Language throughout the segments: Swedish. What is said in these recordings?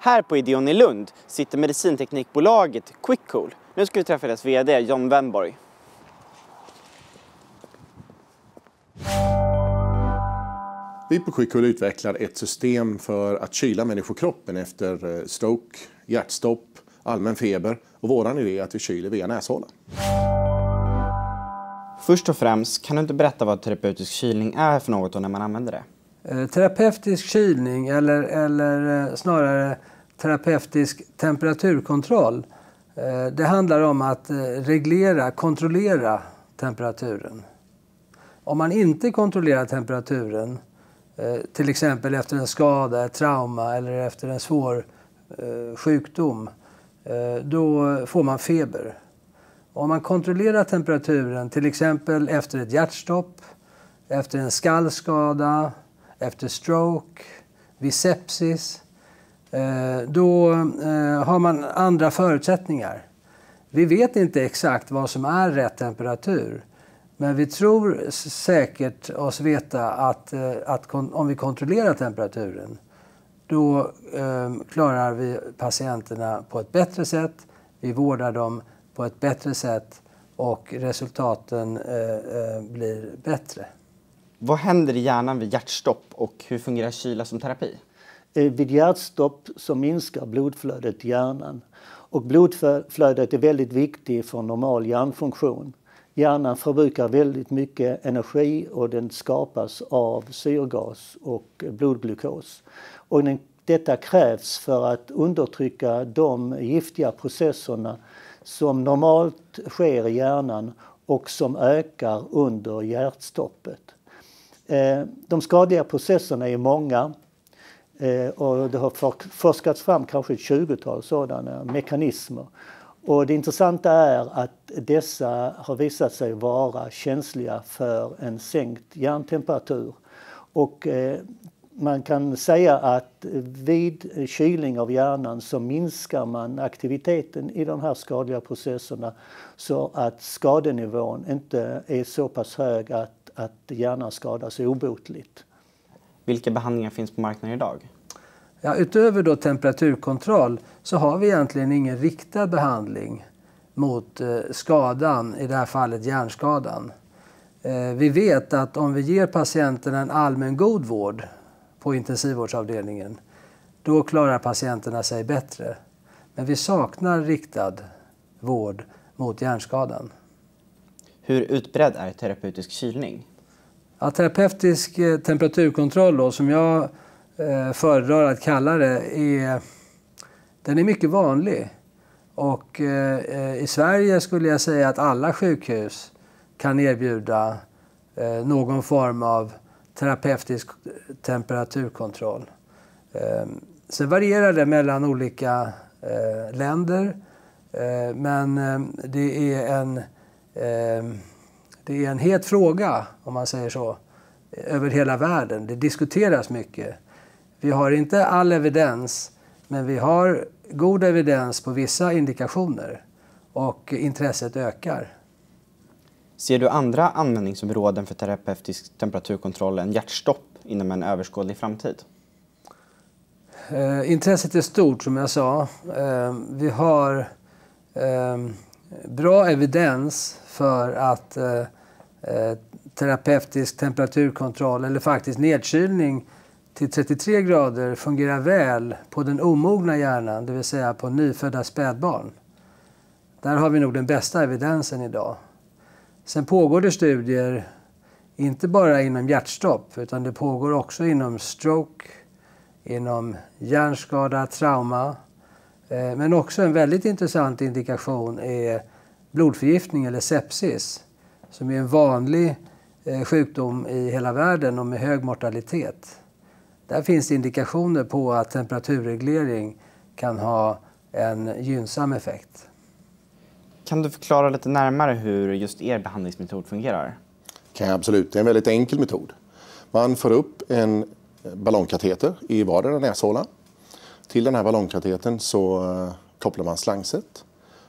Här på Ideon i Lund sitter medicinteknikbolaget QuickCool. Nu ska vi träffa deras vd John Wenborg. Vi på QuickCool utvecklar ett system för att kyla människokroppen efter stroke, hjärtstopp, allmän feber och våran idé är att vi kyler via näshålan. Först och främst, kan du inte berätta vad terapeutisk kylning är för något och när man använder det? Terapeutisk kylning eller snarare terapeutisk temperaturkontroll. Det handlar om att kontrollera temperaturen. Om man inte kontrollerar temperaturen, till exempel efter en skada, ett trauma eller efter en svår sjukdom, då får man feber. Om man kontrollerar temperaturen, till exempel efter ett hjärtstopp, efter en skallskada, efter stroke, vid sepsis, då har man andra förutsättningar. Vi vet inte exakt vad som är rätt temperatur, men vi tror säkert oss veta att om vi kontrollerar temperaturen, då klarar vi patienterna på ett bättre sätt, vi vårdar dem på ett bättre sätt och resultaten blir bättre. Vad händer i hjärnan vid hjärtstopp och hur fungerar kyla som terapi? Vid hjärtstopp så minskar blodflödet i hjärnan. Och blodflödet är väldigt viktigt för normal hjärnfunktion. Hjärnan förbrukar väldigt mycket energi och den skapas av syrgas och blodglukos. Och detta krävs för att undertrycka de giftiga processerna som normalt sker i hjärnan och som ökar under hjärtstoppet. De skadliga processerna är många och det har forskats fram kanske ett 20-tal sådana mekanismer. Och det intressanta är att dessa har visat sig vara känsliga för en sänkt hjärntemperatur. Och man kan säga att vid kylning av hjärnan så minskar man aktiviteten i de här skadliga processerna så att skadenivån inte är så pass hög att hjärnan skadas obotligt. Vilka behandlingar finns på marknaden idag? Ja, utöver då temperaturkontroll så har vi egentligen ingen riktad behandling mot skadan, i det här fallet hjärnskadan. Vi vet att om vi ger patienterna en allmän god vård på intensivvårdsavdelningen, då klarar patienterna sig bättre. Men vi saknar riktad vård mot hjärnskadan. Hur utbredd är terapeutisk kylning? Ja, terapeutisk temperaturkontroll då, som jag föredrar att kalla det, den är mycket vanlig. Och i Sverige skulle jag säga att alla sjukhus kan erbjuda någon form av terapeutisk temperaturkontroll. Sen varierar det mellan olika länder, men det är en het fråga, om man säger så, över hela världen. Det diskuteras mycket. Vi har inte all evidens, men vi har god evidens på vissa indikationer och intresset ökar. Ser du andra användningsområden för terapeutisk temperaturkontroll än hjärtstopp inom en överskådlig framtid? Intresset är stort, som jag sa. Vi har bra evidens för att terapeutisk temperaturkontroll eller faktiskt nedkylning till 33 grader fungerar väl på den omogna hjärnan, det vill säga på nyfödda spädbarn. Där har vi nog den bästa evidensen idag. Sen pågår det studier, inte bara inom hjärtstopp, utan det pågår också inom stroke, inom hjärnskada, trauma. Men också en väldigt intressant indikation är blodförgiftning eller sepsis, som är en vanlig sjukdom i hela världen och med hög mortalitet. Där finns det indikationer på att temperaturreglering kan ha en gynnsam effekt. Kan du förklara lite närmare hur just er behandlingsmetod fungerar? Kan jag absolut. Det är en väldigt enkel metod. Man får upp en ballongkateter i vardera näshålan. Till den här ballongkateten så kopplar man slangset.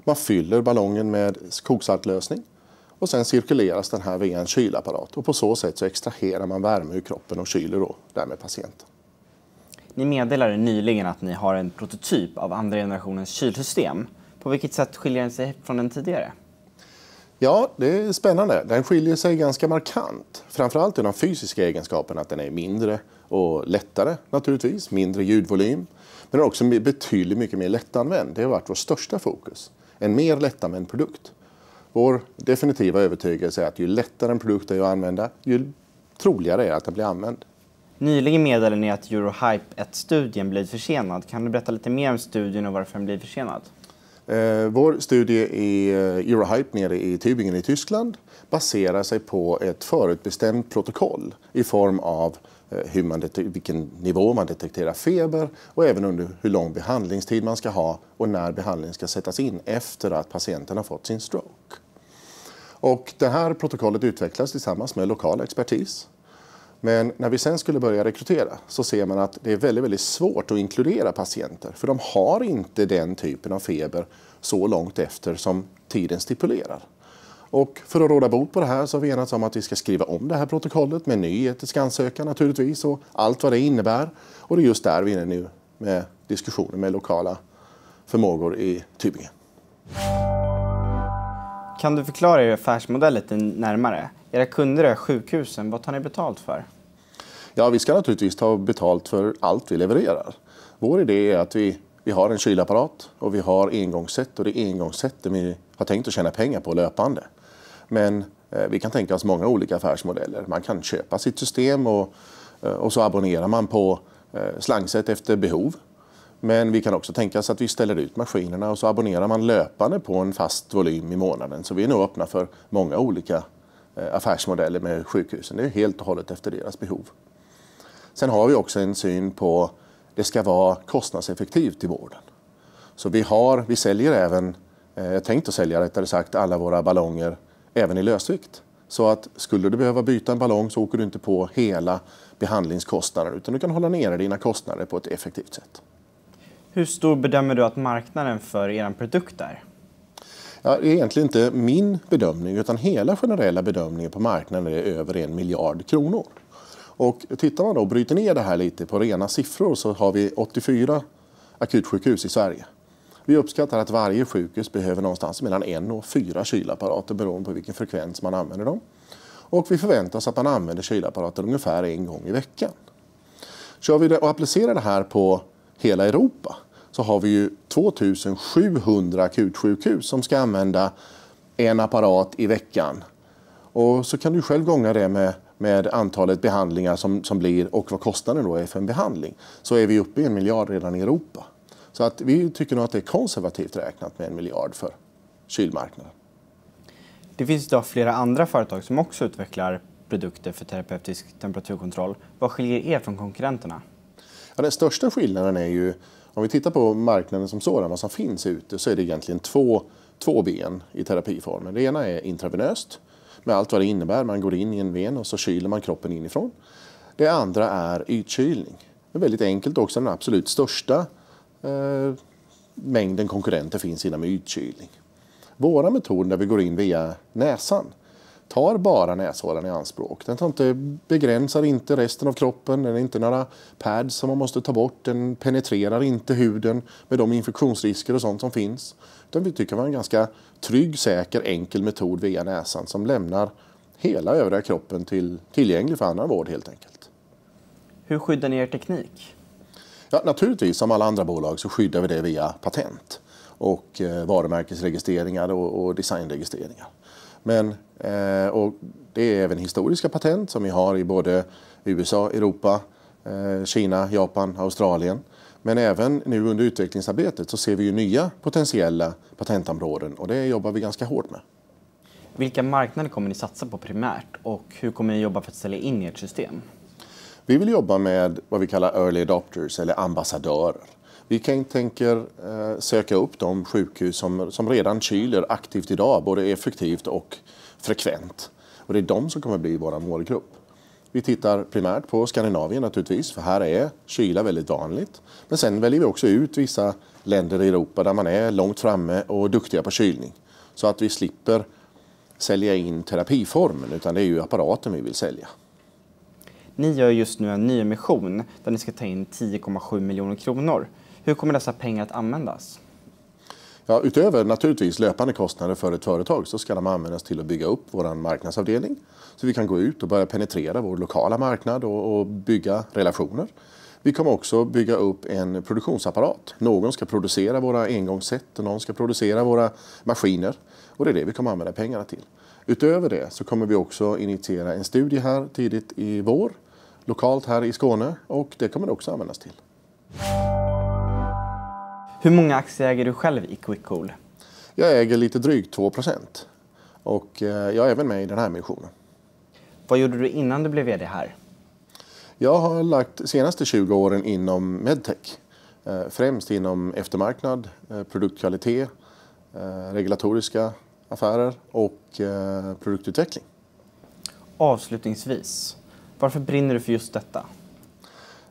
Man fyller ballongen med koksaltlösning och sen cirkuleras den här via en kylapparat. Och på så sätt så extraherar man värme ur kroppen och kyler då därmed patienten. Ni meddelade nyligen att ni har en prototyp av andra generationens kylsystem. På vilket sätt skiljer den sig från den tidigare? Ja, det är spännande. Den skiljer sig ganska markant. Framförallt i de fysiska egenskaperna, att den är mindre och lättare naturligtvis, mindre ljudvolym. Men den är också betydligt mycket mer lättanvänd. Det har varit vår största fokus. En mer lättanvänd produkt. Vår definitiva övertygelse är att ju lättare en produkt är att använda, ju troligare är att den blir använd. Nyligen meddelade ni att Eurohype 1-studien blivit försenad. Kan du berätta lite mer om studien och varför den blir försenad? Vår studie i Eurohype nere i Tübingen i Tyskland baserar sig på ett förutbestämt protokoll i form av vilken nivå man detekterar feber och även under hur lång behandlingstid man ska ha och när behandlingen ska sättas in efter att patienten har fått sin stroke. Och det här protokollet utvecklas tillsammans med lokal expertis. Men när vi sen skulle börja rekrytera så ser man att det är väldigt, väldigt svårt att inkludera patienter. För de har inte den typen av feber så långt efter som tiden stipulerar. Och för att råda bot på det här så har vi enats om att vi ska skriva om det här protokollet med ny etisk ansökan naturligtvis och allt vad det innebär. Och det är just där vi är nu med diskussioner med lokala förmågor i Tübingen. Kan du förklara er affärsmodell lite närmare? Era kunder är sjukhusen. Vad tar ni betalt för? Ja, vi ska naturligtvis ta betalt för allt vi levererar. Vår idé är att vi har en kylapparat och vi har engångssätt och det är engångssätten vi har tänkt att tjäna pengar på löpande. Men vi kan tänka oss många olika affärsmodeller. Man kan köpa sitt system och så abonnerar man på slangsätt efter behov. Men vi kan också tänka oss att vi ställer ut maskinerna och så abonnerar man löpande på en fast volym i månaden. Så vi är nog öppna för många olika affärsmodeller med sjukhusen. Det är helt och hållet efter deras behov. Sen har vi också en syn på det ska vara kostnadseffektivt i vården. Så vi säljer även, jag tänkte sälja rättare sagt, alla våra ballonger även i lösvikt. Så att skulle du behöva byta en ballong så åker du inte på hela behandlingskostnaden utan du kan hålla nere dina kostnader på ett effektivt sätt. Hur stor bedömer du att marknaden för er produkt är? Ja, det är egentligen inte min bedömning utan hela generella bedömningen på marknaden är över 1 miljard kronor. Och tittar man då och bryter ner det här lite på rena siffror så har vi 84 akutsjukhus i Sverige. Vi uppskattar att varje sjukhus behöver någonstans mellan 1 och 4 kylapparater beroende på vilken frekvens man använder dem. Och vi förväntar oss att man använder kylapparater ungefär 1 gång i veckan. Kör vi det och applicerar det här på hela Europa så har vi ju 2700 akutsjukhus som ska använda en apparat i veckan. Och så kan du själv gånga det med antalet behandlingar som blir och vad kostnaden då är för en behandling. Så är vi uppe i 1 miljard redan i Europa. Så att vi tycker nog att det är konservativt räknat med 1 miljard för kylmarknaden. Det finns idag flera andra företag som också utvecklar produkter för terapeutisk temperaturkontroll. Vad skiljer er från konkurrenterna? Ja, den största skillnaden är ju, om vi tittar på marknaden som sådan, vad som finns ute, så är det egentligen två ben i terapiformen. Det ena är intravenöst, med allt vad det innebär. Man går in i en ven och så kyler man kroppen inifrån. Det andra är ytkylning. Det är väldigt enkelt också, den absolut största mängden konkurrenter finns inom ytkylning. Våra metoder där vi går in via näsan tar bara näshålan i anspråk. Den begränsar inte resten av kroppen, den är inte några pads som man måste ta bort, den penetrerar inte huden med de infektionsrisker och sånt som finns. Utan vi tycker det var en ganska trygg, säker, enkel metod via näsan som lämnar hela övriga kroppen tillgänglig för annan vård helt enkelt. Hur skyddar ni er teknik? Ja, naturligtvis som alla andra bolag så skyddar vi det via patent och varumärkesregistreringar och designregistreringar. Men och det är även historiska patent som vi har i både USA, Europa, Kina, Japan, Australien. Men även nu under utvecklingsarbetet så ser vi ju nya potentiella patentområden och det jobbar vi ganska hårt med. Vilka marknader kommer ni satsa på primärt och hur kommer ni jobba för att sälja in ert system? Vi vill jobba med vad vi kallar early adopters eller ambassadörer. Vi tänker söka upp de sjukhus som redan kyler aktivt idag, både effektivt och frekvent. Och det är de som kommer bli vår målgrupp. Vi tittar primärt på Skandinavien naturligtvis, för här är kyla väldigt vanligt. Men sen väljer vi också ut vissa länder i Europa där man är långt framme och duktiga på kylning. Så att vi slipper sälja in terapiformen, utan det är ju apparaten vi vill sälja. Ni gör just nu en nyemission där ni ska ta in 10,7 miljoner kronor. Hur kommer dessa pengar att användas? Ja, utöver naturligtvis löpande kostnader för ett företag så ska de användas till att bygga upp vår marknadsavdelning. Så vi kan gå ut och börja penetrera vår lokala marknad och bygga relationer. Vi kommer också bygga upp en produktionsapparat. Någon ska producera våra engångsset och någon ska producera våra maskiner. Och det är det vi kommer använda pengarna till. Utöver det så kommer vi också initiera en studie här tidigt i vår. Lokalt här i Skåne, och det kommer det också användas till. Hur många aktier äger du själv i QuickCool? Jag äger lite drygt 2% och jag är även med i den här missionen. Vad gjorde du innan du blev vd här? Jag har lagt de senaste 20 åren inom medtech. Främst inom eftermarknad, produktkvalitet, regulatoriska affärer och produktutveckling. Avslutningsvis, varför brinner du för just detta?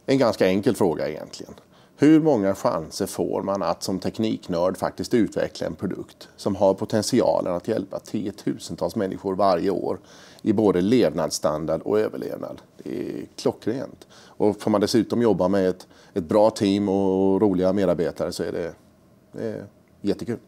En ganska enkel fråga egentligen. Hur många chanser får man att som tekniknörd faktiskt utveckla en produkt som har potentialen att hjälpa tiotusentals människor varje år i både levnadsstandard och överlevnad? Det är klockrent. Och får man dessutom jobba med ett bra team och roliga medarbetare så är det jättekul.